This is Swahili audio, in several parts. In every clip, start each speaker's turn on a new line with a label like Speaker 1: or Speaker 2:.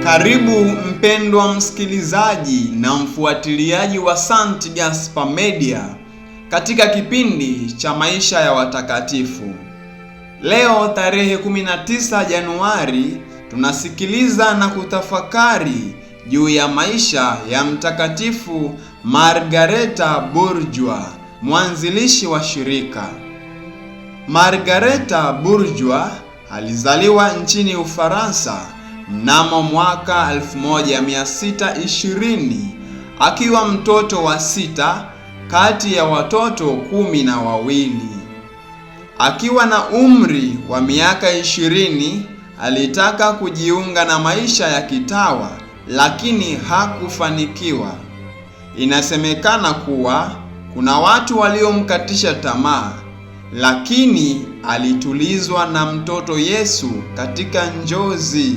Speaker 1: Karibu mpendwa msikilizaji na mfuatiliaji wa St. Gaspar Media katika kipindi cha maisha ya watakatifu. Leo tarehe 19 Januari tunasikiliza na kutafakari juu ya maisha ya Mtakatifu Margareta Bourgeois, mwanzilishi wa shirika. Margareta Bourgeois alizaliwa nchini Ufaransa mnamo mwaka 1620 akiwa mtoto wa 6 kati ya watoto 12. Akiwa na umri wa miaka 20 alitaka kujiunga na maisha ya kitawa, lakini hakufanikiwa. Inasemekana kuwa kuna watu waliomkatisha tamaa, lakini alitulizwa na mtoto Yesu katika njozi,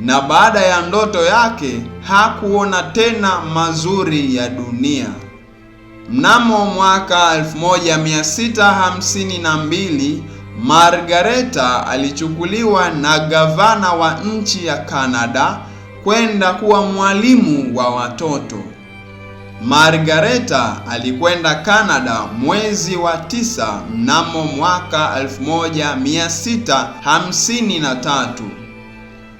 Speaker 1: na baada ya ndoto yake hakuona tena mazuri ya dunia. Mnamo mwaka 1652 Margareta alichukuliwa na gavana wa nchi ya Kanada kwenda kuwa mwalimu wa watoto. Margareta alikwenda Kanada mwezi wa 9 mnamo mwaka 1653.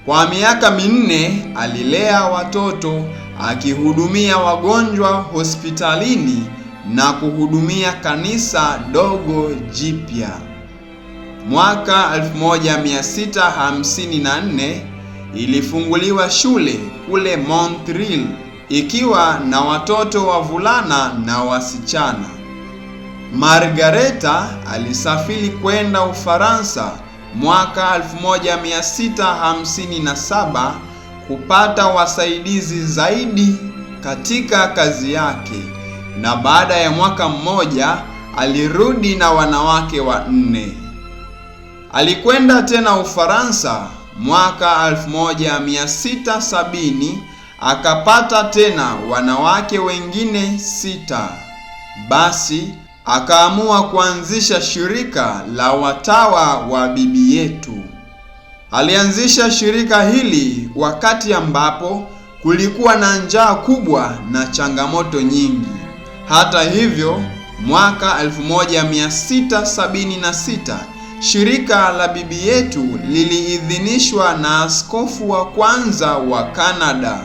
Speaker 1: Kwa miaka 4 alilea watoto akihudumia wagonjwa hospitalini na kuhudumia kanisa dogo jipya. Mwaka 1654 ilifunguliwa shule kule Montreal ikiwa na watoto wavulana na wasichana. Margareta alisafiri kwenda Ufaransa mwaka 1657 kupata wasaidizi zaidi katika kazi yake, na baada ya mwaka mmoja alirudi na wanawake 4. Alikwenda tena Ufaransa mwaka 1670 akapata tena wanawake wengine 6. Basi akaamua kuanzisha shirika la watawa wa Bibi Yetu. Alianzisha shirika hili wakati ambapo kulikuwa na njaa kubwa na changamoto nyingi. Hata hivyo, mwaka 1676 shirika la Bibi Yetu liliidhinishwa na askofu wa kwanza wa Kanada.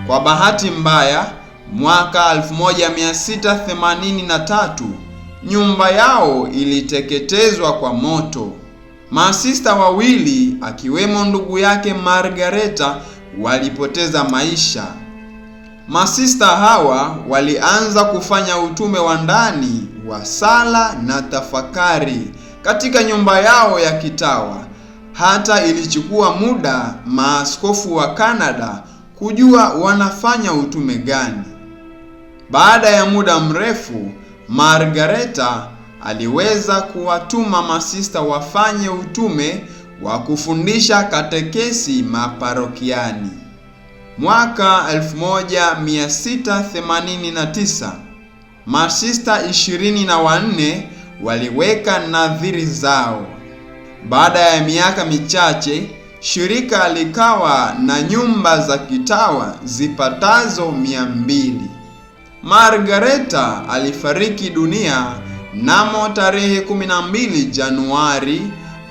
Speaker 1: Kwa bahati mbaya, mwaka 1683 nyumba yao iliteketezwa kwa moto. Masista 2 akiwemo ndugu yake Margareta walipoteza maisha. Masista hawa walianza kufanya utume wa ndani wa sala na tafakari katika nyumba yao ya kitawa. Hata ilichukua muda maaskofu wa Kanada kujua wanafanya utume gani. Baada ya muda mrefu, Margareta aliweza kuwatuma masista wafanye utume wa kufundisha katekesi maparokiani. Mwaka 1689 masista 24 waliweka nadhiri zao. Baada ya miaka michache, shirika likawa na nyumba za kitawa zipatazo 200. Margareta alifariki dunia mnamo tarehe 12 Januari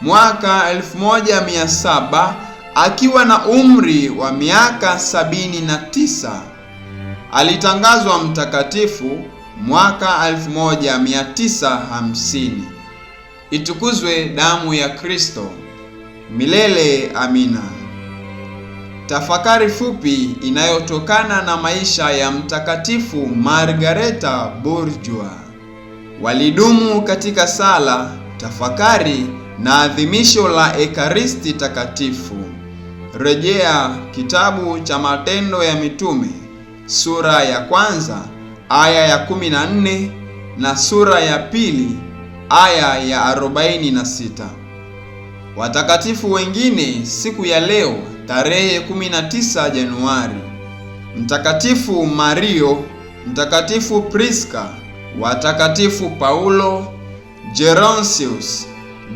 Speaker 1: mwaka 1700 akiwa na umri wa miaka 79. Alitangazwa mtakatifu mwaka 1950. Itukuzwe damu ya Kristo! Milele amina. Tafakari fupi inayotokana na maisha ya Mtakatifu Margareta Bourgeois. Walidumu katika sala, tafakari na adhimisho la Ekaristi Takatifu. Rejea kitabu cha Matendo ya Mitume sura ya 1 aya ya 14 na sura ya 2 aya ya 46. Watakatifu wengine siku ya leo tarehe 19 Januari: Mtakatifu Mario, Mtakatifu Priska, watakatifu Paulo, Gerontius,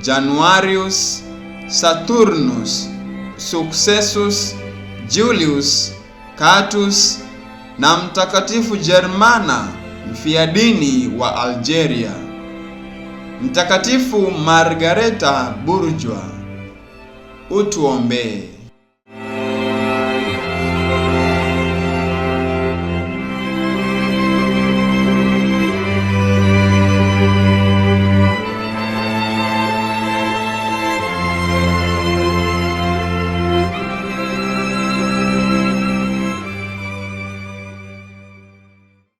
Speaker 1: Januarius, Saturnus, Successus, Julius Catus na Mtakatifu Germana, mfiadini wa Algeria. Mtakatifu Margareta Bourgeois, utuombee.